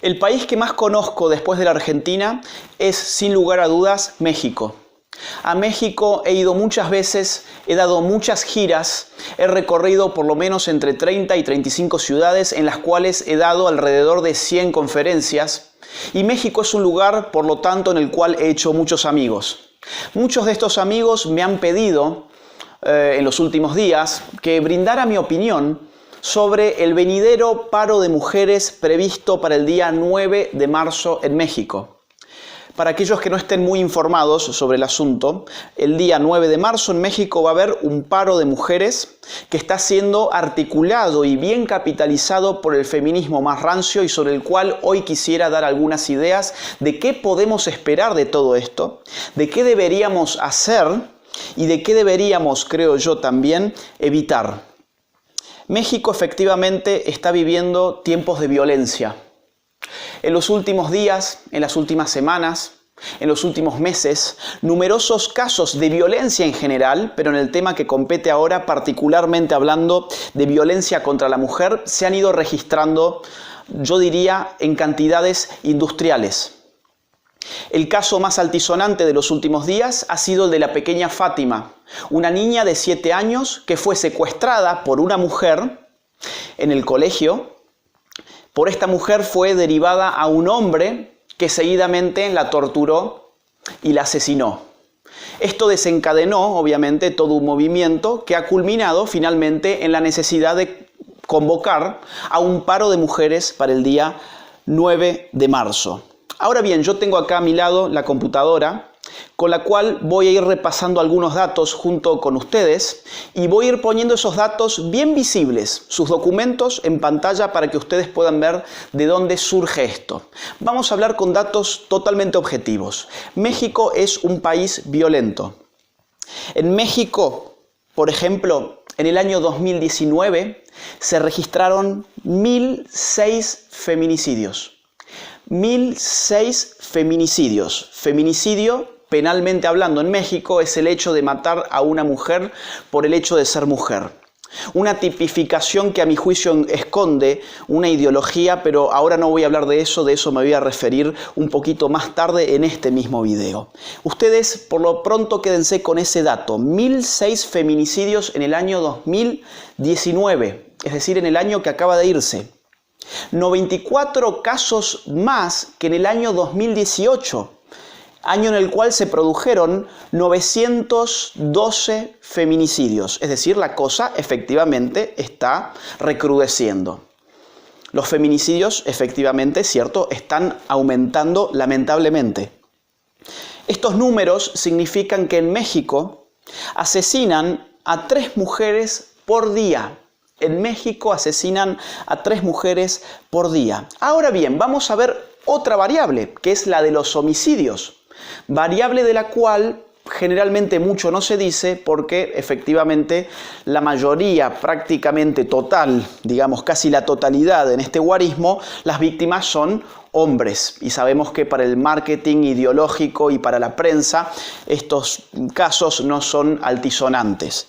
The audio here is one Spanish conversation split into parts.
El país que más conozco después de la Argentina es, sin lugar a dudas, México. A México he ido muchas veces, he dado muchas giras, he recorrido por lo menos entre 30 y 35 ciudades en las cuales he dado alrededor de 100 conferencias. Y México es un lugar, por lo tanto, en el cual he hecho muchos amigos. Muchos de estos amigos me han pedido en los últimos días que brindara mi opinión sobre el venidero paro de mujeres previsto para el día 9 de marzo en México. Para aquellos que no estén muy informados sobre el asunto, el día 9 de marzo en México va a haber un paro de mujeres que está siendo articulado y bien capitalizado por el feminismo más rancio y sobre el cual hoy quisiera dar algunas ideas de qué podemos esperar de todo esto, de qué deberíamos hacer y de qué deberíamos, creo yo también, evitar. México efectivamente está viviendo tiempos de violencia. En los últimos días, en las últimas semanas, en los últimos meses, numerosos casos de violencia en general, pero en el tema que compete ahora, particularmente hablando de violencia contra la mujer, se han ido registrando, yo diría, en cantidades industriales. El caso más altisonante de los últimos días ha sido el de la pequeña Fátima, una niña de 7 años que fue secuestrada por una mujer en el colegio. Por esta mujer fue derivada a un hombre que seguidamente la torturó y la asesinó. Esto desencadenó, obviamente, todo un movimiento que ha culminado finalmente en la necesidad de convocar a un paro de mujeres para el día 9 de marzo. Ahora bien, yo tengo acá a mi lado la computadora con la cual voy a ir repasando algunos datos junto con ustedes y voy a ir poniendo esos datos bien visibles, sus documentos en pantalla para que ustedes puedan ver de dónde surge esto. Vamos a hablar con datos totalmente objetivos. México es un país violento. En México, por ejemplo, en el año 2019 se registraron 1.006 feminicidios. 1.006 feminicidios. Feminicidio, penalmente hablando en México, es el hecho de matar a una mujer por el hecho de ser mujer. Una tipificación que a mi juicio esconde una ideología, pero ahora no voy a hablar de eso me voy a referir un poquito más tarde en este mismo video. Ustedes por lo pronto quédense con ese dato, 1.006 feminicidios en el año 2019, es decir, en el año que acaba de irse. 94 casos más que en el año 2018, año en el cual se produjeron 912 feminicidios. Es decir, la cosa efectivamente está recrudeciendo. Los feminicidios, efectivamente, cierto, están aumentando lamentablemente. Estos números significan que en México asesinan a 3 mujeres por día. En México asesinan a 3 mujeres por día. Ahora bien, vamos a ver otra variable, que es la de los homicidios. Variable de la cual generalmente mucho no se dice porque efectivamente la mayoría, prácticamente total, digamos casi la totalidad en este guarismo, las víctimas son hombres. Y sabemos que para el marketing ideológico y para la prensa estos casos no son altisonantes.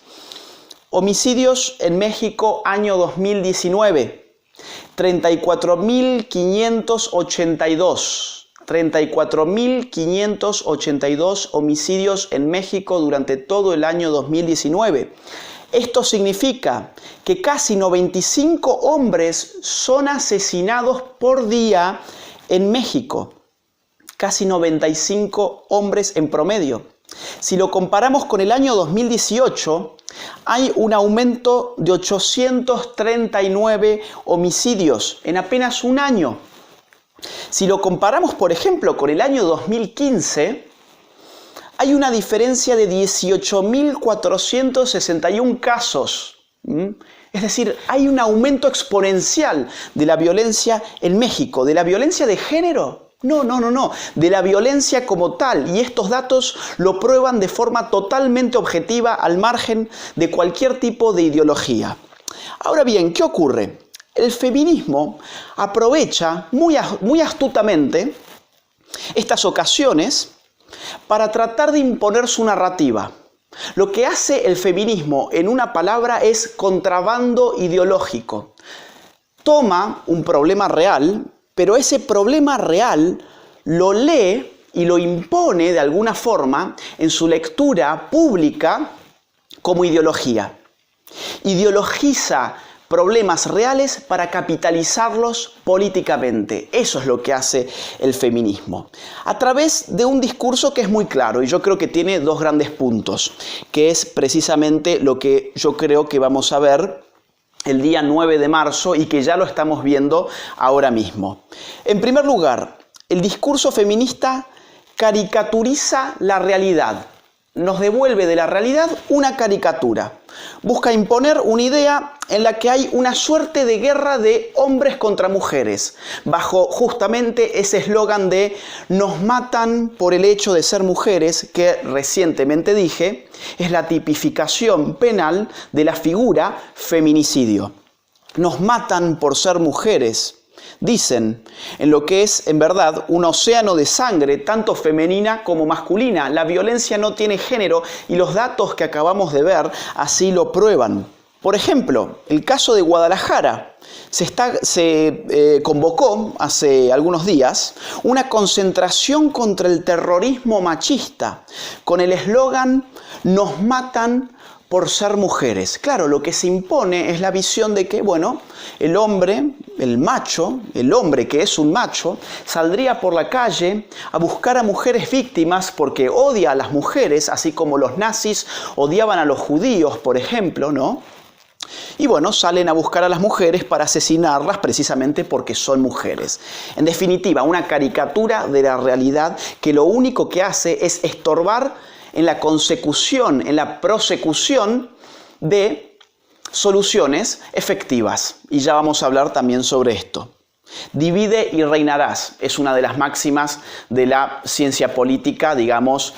Homicidios en México año 2019, 34.582. 34.582 homicidios en México durante todo el año 2019. Esto significa que casi 95 hombres son asesinados por día en México. Casi 95 hombres en promedio. Si lo comparamos con el año 2018, hay un aumento de 839 homicidios en apenas un año. Si lo comparamos, por ejemplo, con el año 2015, hay una diferencia de 18.461 casos. Es decir, hay un aumento exponencial de la violencia en México. ¿De la violencia de género? No, de la violencia como tal, y estos datos lo prueban de forma totalmente objetiva al margen de cualquier tipo de ideología. Ahora bien, ¿qué ocurre? El feminismo aprovecha muy astutamente estas ocasiones para tratar de imponer su narrativa. Lo que hace el feminismo, en una palabra, es contrabando ideológico. Toma un problema real, pero ese problema real lo lee y lo impone de alguna forma en su lectura pública como ideología. Ideologiza problemas reales para capitalizarlos políticamente. Eso es lo que hace el feminismo. A través de un discurso que es muy claro y yo creo que tiene dos grandes puntos, que es precisamente lo que yo creo que vamos a ver el día 9 de marzo y que ya lo estamos viendo ahora mismo. En primer lugar, el discurso feminista caricaturiza la realidad. Nos devuelve de la realidad una caricatura. Busca imponer una idea en la que hay una suerte de guerra de hombres contra mujeres, bajo justamente ese eslogan de nos matan por el hecho de ser mujeres, que recientemente dije, es la tipificación penal de la figura feminicidio. Nos matan por ser mujeres. Dicen, en lo que es en verdad un océano de sangre, tanto femenina como masculina. La violencia no tiene género y los datos que acabamos de ver así lo prueban. Por ejemplo, el caso de Guadalajara. Se convocó hace algunos días una concentración contra el terrorismo machista con el eslogan "Nos matan por ser mujeres". Claro, lo que se impone es la visión de que, bueno, el hombre, el macho, el hombre que es un macho, saldría por la calle a buscar a mujeres víctimas porque odia a las mujeres, así como los nazis odiaban a los judíos, por ejemplo, ¿no? Y bueno, salen a buscar a las mujeres para asesinarlas precisamente porque son mujeres. En definitiva, una caricatura de la realidad que lo único que hace es estorbar en la consecución, en la prosecución de soluciones efectivas. Y ya vamos a hablar también sobre esto. Divide y reinarás es una de las máximas de la ciencia política, digamos,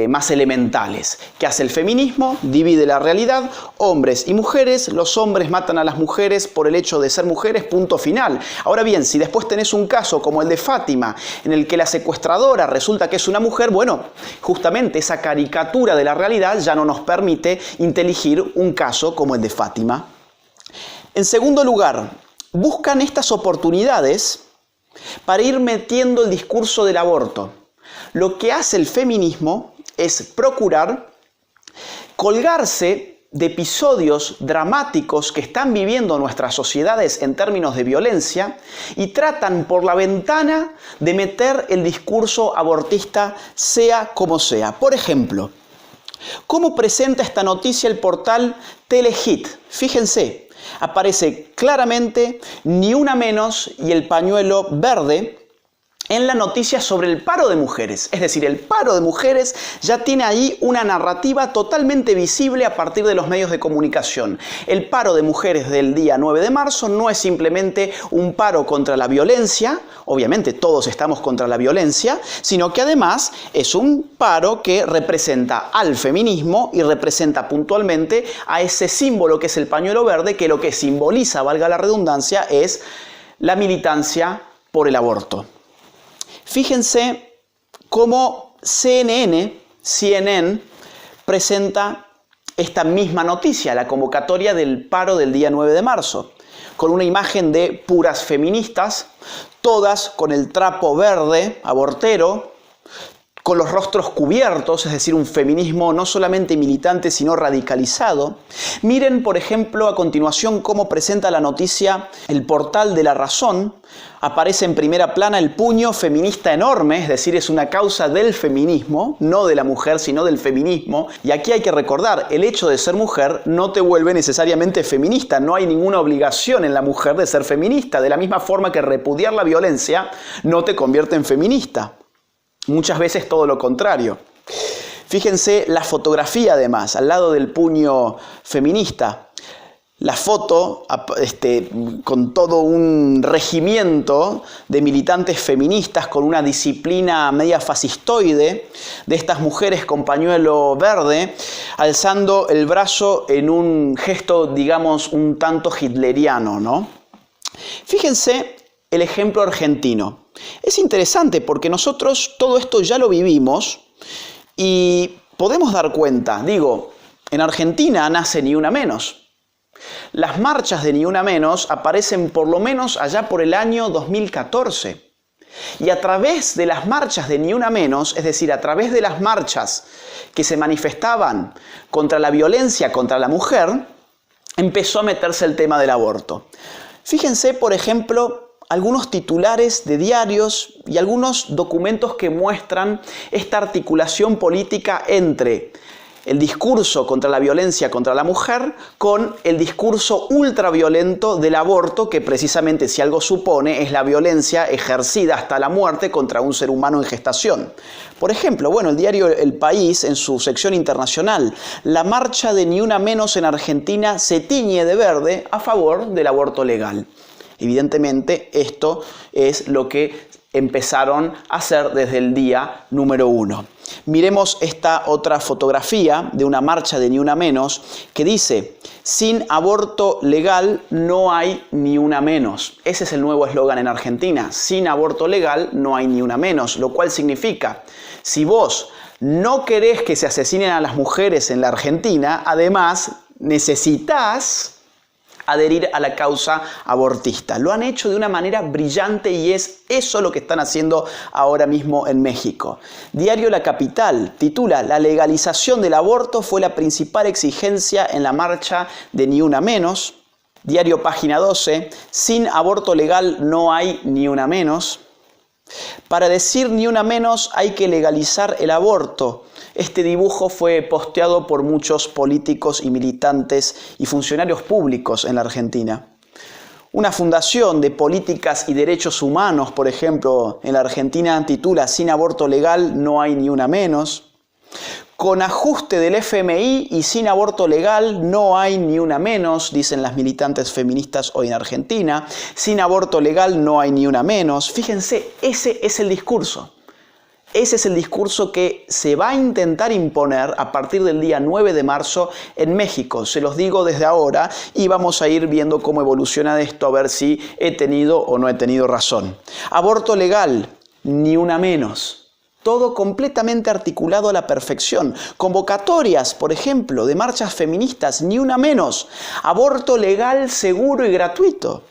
más elementales. ¿Qué hace el feminismo? Divide la realidad, hombres y mujeres. Los hombres matan a las mujeres por el hecho de ser mujeres, punto final. Ahora bien, si después tenés un caso como el de Fátima, en el que la secuestradora resulta que es una mujer, bueno, justamente esa caricatura de la realidad ya no nos permite inteligir un caso como el de Fátima. En segundo lugar, buscan estas oportunidades para ir metiendo el discurso del aborto. Lo que hace el feminismo es procurar colgarse de episodios dramáticos que están viviendo nuestras sociedades en términos de violencia y tratan por la ventana de meter el discurso abortista sea como sea. Por ejemplo, ¿cómo presenta esta noticia el portal Telehit? Fíjense. Aparece claramente ni una menos y el pañuelo verde en la noticia sobre el paro de mujeres. Es decir, el paro de mujeres ya tiene ahí una narrativa totalmente visible a partir de los medios de comunicación. El paro de mujeres del día 9 de marzo no es simplemente un paro contra la violencia, obviamente todos estamos contra la violencia, sino que además es un paro que representa al feminismo y representa puntualmente a ese símbolo que es el pañuelo verde, que lo que simboliza, valga la redundancia, es la militancia por el aborto. Fíjense cómo CNN presenta esta misma noticia, la convocatoria del paro del día 9 de marzo, con una imagen de puras feministas, todas con el trapo verde, abortero, con los rostros cubiertos, es decir, un feminismo no solamente militante, sino radicalizado. Miren, por ejemplo, a continuación cómo presenta la noticia el portal de La Razón. Aparece en primera plana el puño feminista enorme, es decir, es una causa del feminismo, no de la mujer, sino del feminismo. Y aquí hay que recordar, el hecho de ser mujer no te vuelve necesariamente feminista, no hay ninguna obligación en la mujer de ser feminista, de la misma forma que repudiar la violencia no te convierte en feminista. Muchas veces todo lo contrario. Fíjense la fotografía además, al lado del puño feminista. La foto con todo un regimiento de militantes feministas con una disciplina media fascistoide de estas mujeres con pañuelo verde alzando el brazo en un gesto, digamos, un tanto hitleriano, ¿no? Fíjense el ejemplo argentino. Es interesante porque nosotros todo esto ya lo vivimos y podemos dar cuenta. Digo, en Argentina nace Ni Una Menos. Las marchas de Ni Una Menos aparecen por lo menos allá por el año 2014. Y a través de las marchas de Ni Una Menos, es decir, a través de las marchas que se manifestaban contra la violencia contra la mujer, empezó a meterse el tema del aborto. Fíjense, por ejemplo, algunos titulares de diarios y algunos documentos que muestran esta articulación política entre el discurso contra la violencia contra la mujer con el discurso ultraviolento del aborto, que precisamente, si algo supone, es la violencia ejercida hasta la muerte contra un ser humano en gestación. Por ejemplo, el diario El País, en su sección internacional, la marcha de Ni Una Menos en Argentina se tiñe de verde a favor del aborto legal. Evidentemente, esto es lo que empezaron a hacer desde el día número 1. Miremos esta otra fotografía de una marcha de Ni Una Menos que dice: sin aborto legal no hay ni una menos. Ese es el nuevo eslogan en Argentina. Sin aborto legal no hay ni una menos, lo cual significa, si vos no querés que se asesinen a las mujeres en la Argentina, además necesitas adherir a la causa abortista. Lo han hecho de una manera brillante y es eso lo que están haciendo ahora mismo en México. Diario La Capital titula: la legalización del aborto fue la principal exigencia en la marcha de Ni Una Menos. Diario Página 12, sin aborto legal no hay ni una menos. Para decir ni una menos hay que legalizar el aborto. Este dibujo fue posteado por muchos políticos y militantes y funcionarios públicos en la Argentina. Una fundación de políticas y derechos humanos, por ejemplo, en la Argentina titula: sin aborto legal no hay ni una menos. Con ajuste del FMI y sin aborto legal no hay ni una menos, dicen las militantes feministas hoy en Argentina. Sin aborto legal no hay ni una menos. Fíjense, ese es el discurso. Ese es el discurso que se va a intentar imponer a partir del día 9 de marzo en México. Se los digo desde ahora y vamos a ir viendo cómo evoluciona esto, a ver si he tenido o no he tenido razón. Aborto legal, ni una menos. Todo completamente articulado a la perfección. Convocatorias, por ejemplo, de marchas feministas, ni una menos. Aborto legal, seguro y gratuito.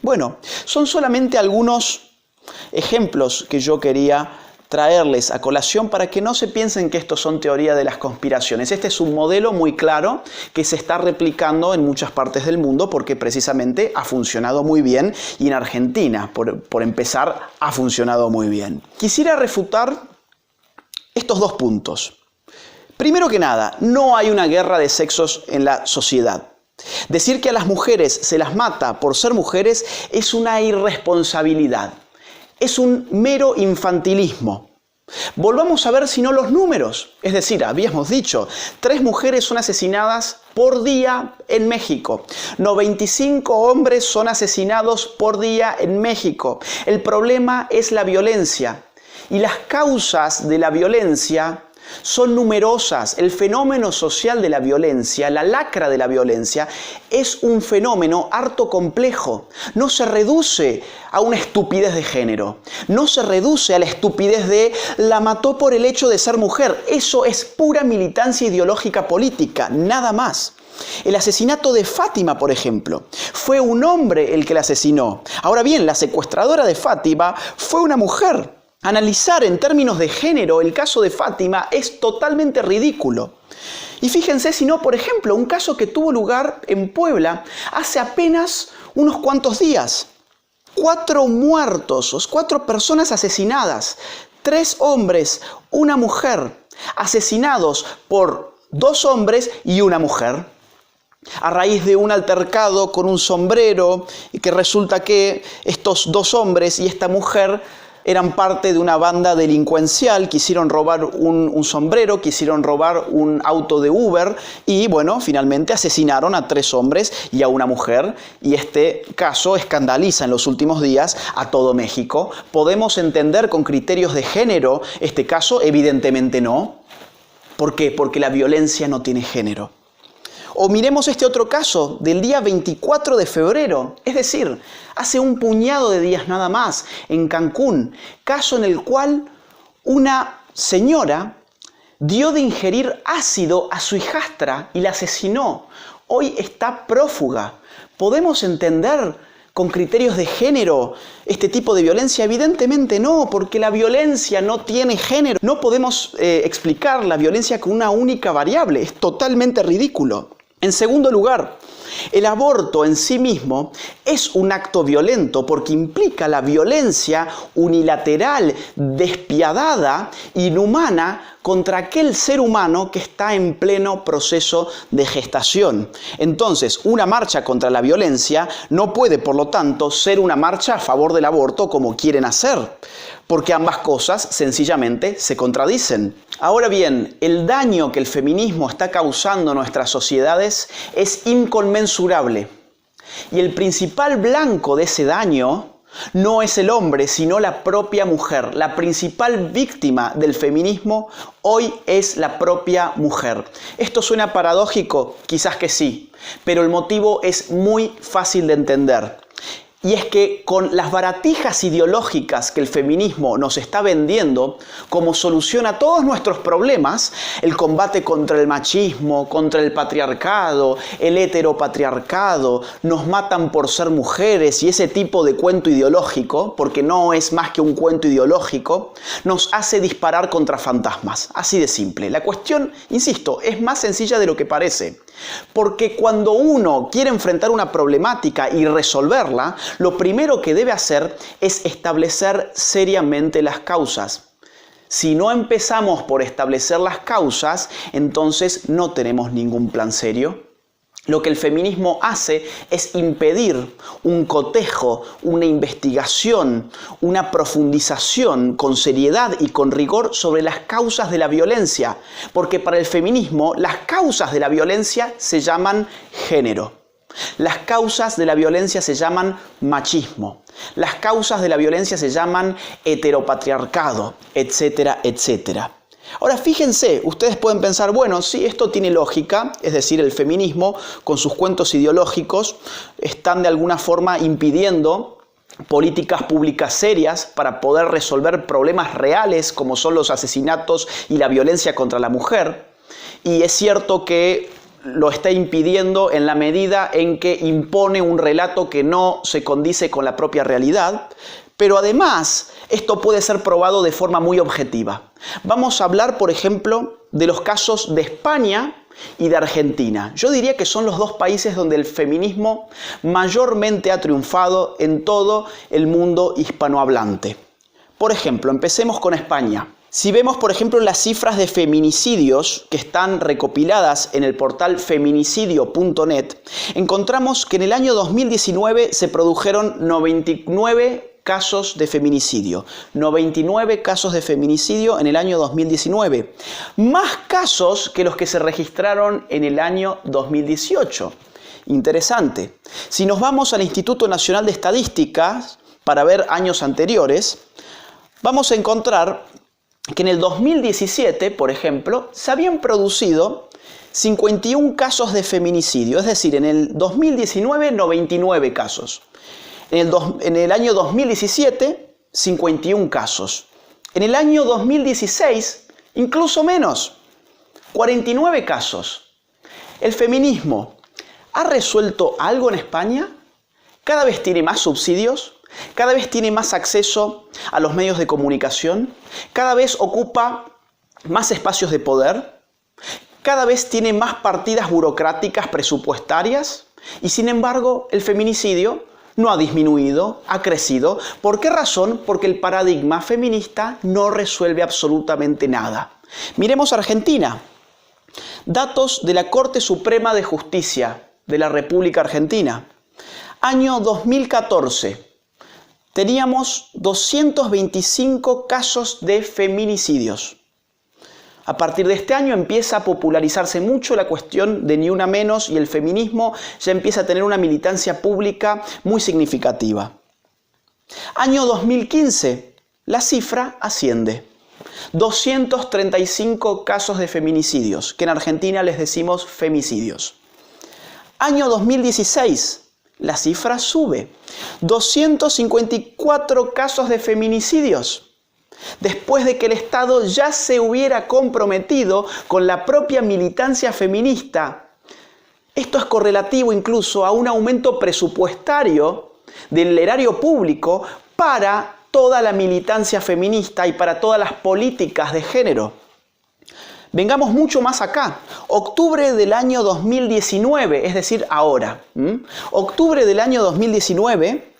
Bueno, son solamente algunos ejemplos que yo quería traerles a colación para que no se piensen que estos son teorías de las conspiraciones. Este es un modelo muy claro que se está replicando en muchas partes del mundo porque precisamente ha funcionado muy bien y en Argentina, por empezar, ha funcionado muy bien. Quisiera refutar estos dos puntos. Primero que nada, no hay una guerra de sexos en la sociedad. Decir que a las mujeres se las mata por ser mujeres es una irresponsabilidad. Es un mero infantilismo. Volvamos a ver si no los números. Es decir, habíamos dicho, 3 mujeres son asesinadas por día en México. 95 hombres son asesinados por día en México. El problema es la violencia. Y las causas de la violencia son numerosas. El fenómeno social de la violencia, la lacra de la violencia, es un fenómeno harto complejo. No se reduce a una estupidez de género. No se reduce a la estupidez de la mató por el hecho de ser mujer. Eso es pura militancia ideológica política, nada más. El asesinato de Fátima, por ejemplo, fue un hombre el que la asesinó. Ahora bien, la secuestradora de Fátima fue una mujer. Analizar en términos de género el caso de Fátima es totalmente ridículo. Y fíjense si no, por ejemplo, un caso que tuvo lugar en Puebla hace apenas unos cuantos días. 4 muertos, 4 personas asesinadas, 3 hombres, una mujer, asesinados por 2 hombres y una mujer. A raíz de un altercado con un sombrero, y que resulta que estos 2 hombres y esta mujer eran parte de una banda delincuencial, quisieron robar un sombrero, quisieron robar un auto de Uber y, finalmente asesinaron a 3 hombres y a una mujer. Y este caso escandaliza en los últimos días a todo México. ¿Podemos entender con criterios de género este caso? Evidentemente no. ¿Por qué? Porque la violencia no tiene género. O miremos este otro caso del día 24 de febrero, es decir, hace un puñado de días nada más, en Cancún, caso en el cual una señora dio de ingerir ácido a su hijastra y la asesinó. hoy está prófuga. ¿Podemos entender con criterios de género este tipo de violencia? Evidentemente no, porque la violencia no tiene género. No podemos explicar la violencia con una única variable. Es totalmente ridículo. En segundo lugar, el aborto en sí mismo es un acto violento porque implica la violencia unilateral, despiadada, inhumana contra aquel ser humano que está en pleno proceso de gestación. Entonces, una marcha contra la violencia no puede, por lo tanto, ser una marcha a favor del aborto como quieren hacer, porque ambas cosas sencillamente se contradicen. Ahora bien, el daño que el feminismo está causando a nuestras sociedades es inconmensurable. Y el principal blanco de ese daño no es el hombre, sino la propia mujer. La principal víctima del feminismo hoy es la propia mujer. ¿Esto suena paradójico? Quizás que sí, pero el motivo es muy fácil de entender. Y es que con las baratijas ideológicas que el feminismo nos está vendiendo como solución a todos nuestros problemas, el combate contra el machismo, contra el patriarcado, el heteropatriarcado, nos matan por ser mujeres y ese tipo de cuento ideológico, porque no es más que un cuento ideológico, nos hace disparar contra fantasmas. Así de simple. La cuestión, insisto, es más sencilla de lo que parece. Porque cuando uno quiere enfrentar una problemática y resolverla, lo primero que debe hacer es establecer seriamente las causas. Si no empezamos por establecer las causas, entonces no tenemos ningún plan serio. Lo que el feminismo hace es impedir un cotejo, una investigación, una profundización con seriedad y con rigor sobre las causas de la violencia, porque para el feminismo las causas de la violencia se llaman género. Las causas de la violencia se llaman machismo. Las causas de la violencia se llaman heteropatriarcado, etcétera, etcétera. Ahora fíjense, ustedes pueden pensar, bueno, sí, esto tiene lógica, es decir, el feminismo con sus cuentos ideológicos están de alguna forma impidiendo políticas públicas serias para poder resolver problemas reales como son los asesinatos y la violencia contra la mujer. Y es cierto que lo está impidiendo en la medida en que impone un relato que no se condice con la propia realidad, pero además esto puede ser probado de forma muy objetiva. Vamos a hablar, por ejemplo, de los casos de España y de Argentina. Yo diría que son los dos países donde el feminismo mayormente ha triunfado en todo el mundo hispanohablante. Por ejemplo, empecemos con España. Si vemos, por ejemplo, las cifras de feminicidios que están recopiladas en el portal feminicidio.net, encontramos que en el año 2019 se produjeron 99 casos de feminicidio. 99 casos de feminicidio en el año 2019. Más casos que los que se registraron en el año 2018. Interesante. Si nos vamos al Instituto Nacional de Estadísticas para ver años anteriores, vamos a encontrar que en el 2017, por ejemplo, se habían producido 51 casos de feminicidio. Es decir, en el 2019, 99 casos. En el año 2017, 51 casos. En el año 2016, incluso menos, 49 casos. ¿El feminismo ha resuelto algo en España? ¿Cada vez tiene más subsidios? ¿Cada vez tiene más acceso a los medios de comunicación? ¿Cada vez ocupa más espacios de poder? ¿Cada vez tiene más partidas burocráticas presupuestarias? Y sin embargo, el feminicidio no ha disminuido, ha crecido. ¿Por qué razón? Porque el paradigma feminista no resuelve absolutamente nada. Miremos Argentina. Datos de la Corte Suprema de Justicia de la República Argentina. Año 2014. Teníamos 225 casos de feminicidios. A partir de este año empieza a popularizarse mucho la cuestión de Ni Una Menos y el feminismo ya empieza a tener una militancia pública muy significativa. Año 2015, la cifra asciende. 235 casos de feminicidios, que en Argentina les decimos femicidios. Año 2016, la cifra sube. 254 casos de feminicidios. Después de que el Estado ya se hubiera comprometido con la propia militancia feminista Esto es correlativo incluso a un aumento presupuestario del erario público para toda la militancia feminista y para todas las políticas de género. Vengamos mucho más acá. Octubre del año 2019, es decir, ahora. Octubre del año 2019,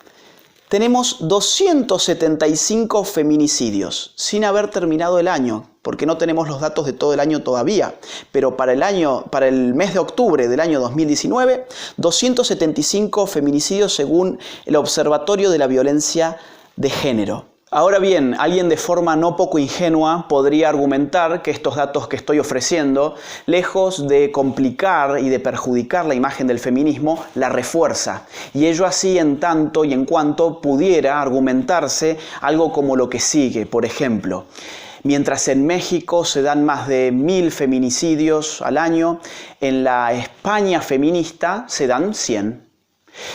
tenemos 275 feminicidios, sin haber terminado el año, porque no tenemos los datos de todo el año todavía. Pero para el mes de octubre del año 2019, 275 feminicidios según el Observatorio de la Violencia de Género. Ahora bien, alguien de forma no poco ingenua podría argumentar que estos datos que estoy ofreciendo, lejos de complicar y de perjudicar la imagen del feminismo, la refuerza. Y ello así en tanto y en cuanto pudiera argumentarse algo como lo que sigue. Por ejemplo, mientras en México se dan más de 1000 feminicidios al año, en la España feminista se dan 100.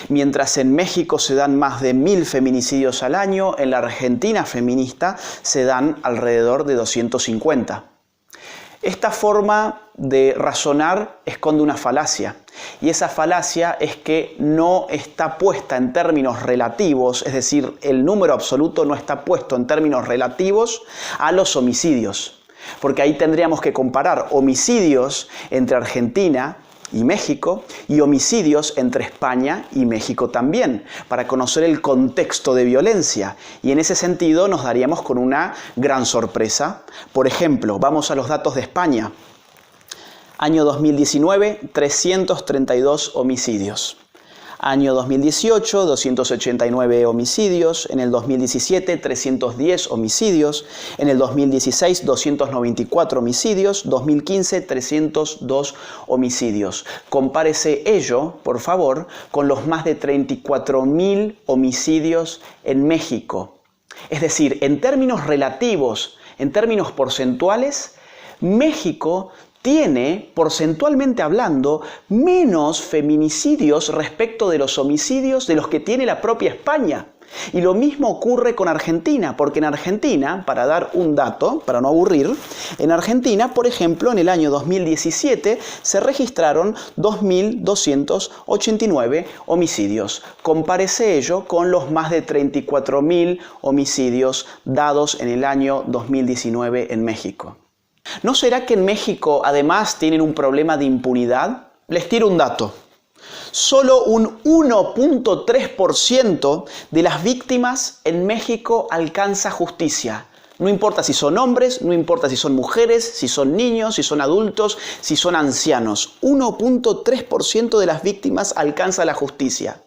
Mientras en México se dan más de 1000 feminicidios al año, en la Argentina feminista se dan alrededor de 250. Esta forma de razonar esconde una falacia, y esa falacia es que no está puesta en términos relativos, es decir, el número absoluto no está puesto en términos relativos a los homicidios, porque ahí tendríamos que comparar homicidios entre Argentina y México y homicidios entre España y México también, para conocer el contexto de violencia, y en ese sentido nos daríamos con una gran sorpresa. Por ejemplo, vamos a los datos de España. Año 2019, 332 homicidios. Año 2018, 289 homicidios. En el 2017, 310 homicidios. En el 2016, 294 homicidios. 2015, 302 homicidios. Compárese ello, por favor, con los más de 34.000 homicidios en México. Es decir, en términos relativos, en términos porcentuales, México tiene, porcentualmente hablando, menos feminicidios respecto de los homicidios de los que tiene la propia España. Y lo mismo ocurre con Argentina, porque en Argentina, para dar un dato, para no aburrir, en Argentina, por ejemplo, en el año 2017 se registraron 2.289 homicidios. Compárese ello con los más de 34.000 homicidios dados en el año 2019 en México. ¿No será que en México además tienen un problema de impunidad? Les tiro un dato. Solo un 1.3% de las víctimas en México alcanza justicia. No importa si son hombres, no importa si son mujeres, si son niños, si son adultos, si son ancianos. 1.3% de las víctimas alcanza la justicia.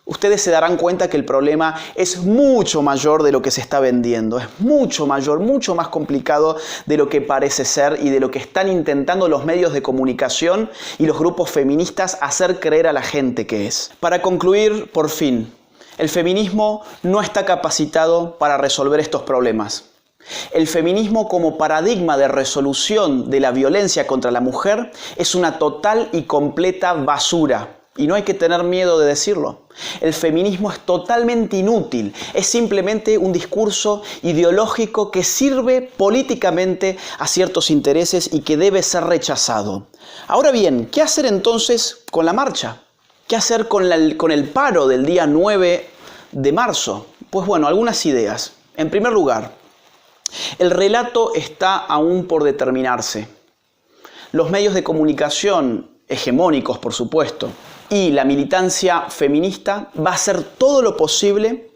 Ustedes se darán cuenta que el problema es mucho mayor de lo que se está vendiendo, es mucho mayor, mucho más complicado de lo que parece ser y de lo que están intentando los medios de comunicación y los grupos feministas hacer creer a la gente que es. Para concluir, por fin, el feminismo no está capacitado para resolver estos problemas. El feminismo como paradigma de resolución de la violencia contra la mujer es una total y completa basura. Y no hay que tener miedo de decirlo. El feminismo es totalmente inútil, es simplemente un discurso ideológico que sirve políticamente a ciertos intereses y que debe ser rechazado. Ahora bien, ¿qué hacer entonces con la marcha? ¿Qué hacer con el paro del día 9 de marzo? Pues bueno, algunas ideas. En primer lugar, el relato está aún por determinarse. Los medios de comunicación hegemónicos, por supuesto, y la militancia feminista va a hacer todo lo posible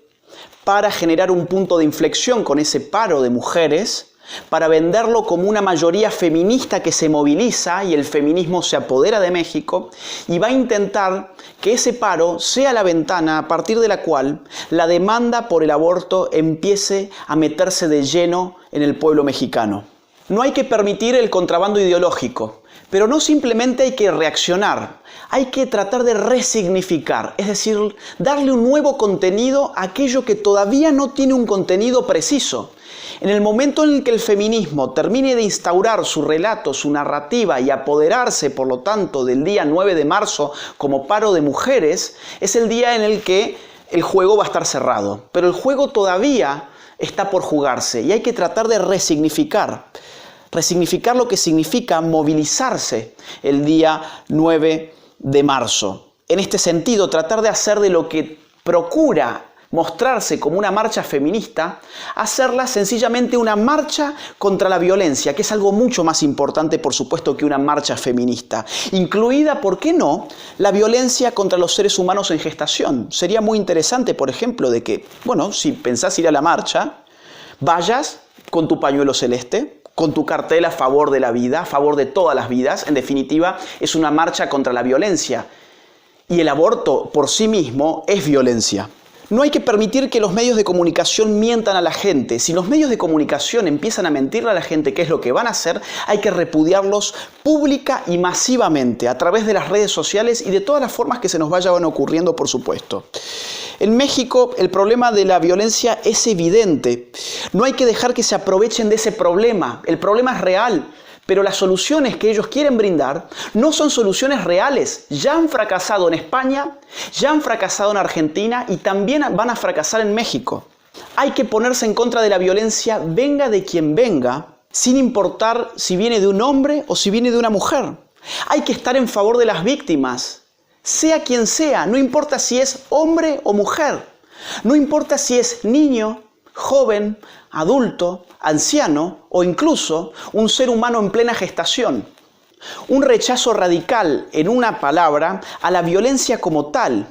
para generar un punto de inflexión con ese paro de mujeres, para venderlo como una mayoría feminista que se moviliza y el feminismo se apodera de México, y va a intentar que ese paro sea la ventana a partir de la cual la demanda por el aborto empiece a meterse de lleno en el pueblo mexicano. No hay que permitir el contrabando ideológico, pero no simplemente hay que reaccionar, hay que tratar de resignificar, es decir, darle un nuevo contenido a aquello que todavía no tiene un contenido preciso. En el momento en el que el feminismo termine de instaurar su relato, su narrativa y apoderarse, por lo tanto, del día 9 de marzo como paro de mujeres, es el día en el que el juego va a estar cerrado. Pero el juego todavía está por jugarse y hay que tratar de resignificar. resignificar lo que significa movilizarse el día 9 de marzo. En este sentido, tratar de hacer de lo que procura mostrarse como una marcha feminista, hacerla sencillamente una marcha contra la violencia, que es algo mucho más importante, por supuesto, que una marcha feminista. Incluida, ¿por qué no?, la violencia contra los seres humanos en gestación. Sería muy interesante, por ejemplo, de que, bueno, si pensás ir a la marcha, vayas con tu pañuelo celeste, con tu cartel a favor de la vida, a favor de todas las vidas. En definitiva, es una marcha contra la violencia. Y el aborto por sí mismo es violencia. No hay que permitir que los medios de comunicación mientan a la gente. Si los medios de comunicación empiezan a mentirle a la gente qué es lo que van a hacer, hay que repudiarlos pública y masivamente a través de las redes sociales y de todas las formas que se nos vayan ocurriendo, por supuesto. En México el problema de la violencia es evidente. No hay que dejar que se aprovechen de ese problema. El problema es real. Pero las soluciones que ellos quieren brindar no son soluciones reales. Ya han fracasado en España, ya han fracasado en Argentina y también van a fracasar en México. Hay que ponerse en contra de la violencia, venga de quien venga, sin importar si viene de un hombre o si viene de una mujer. Hay que estar en favor de las víctimas, sea quien sea, no importa si es hombre o mujer, no importa si es niño, joven, adulto, anciano o incluso un ser humano en plena gestación. Un rechazo radical, en una palabra, a la violencia como tal,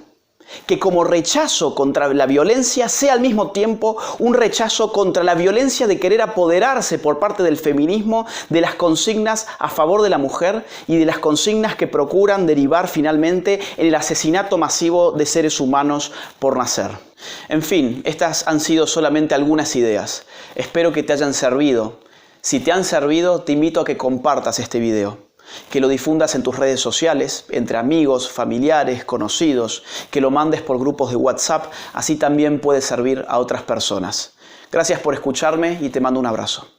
que como rechazo contra la violencia sea al mismo tiempo un rechazo contra la violencia de querer apoderarse por parte del feminismo de las consignas a favor de la mujer y de las consignas que procuran derivar finalmente en el asesinato masivo de seres humanos por nacer. En fin, estas han sido solamente algunas ideas. Espero que te hayan servido. Si te han servido, te invito a que compartas este video, que lo difundas en tus redes sociales, entre amigos, familiares, conocidos, que lo mandes por grupos de WhatsApp, así también puede servir a otras personas. Gracias por escucharme y te mando un abrazo.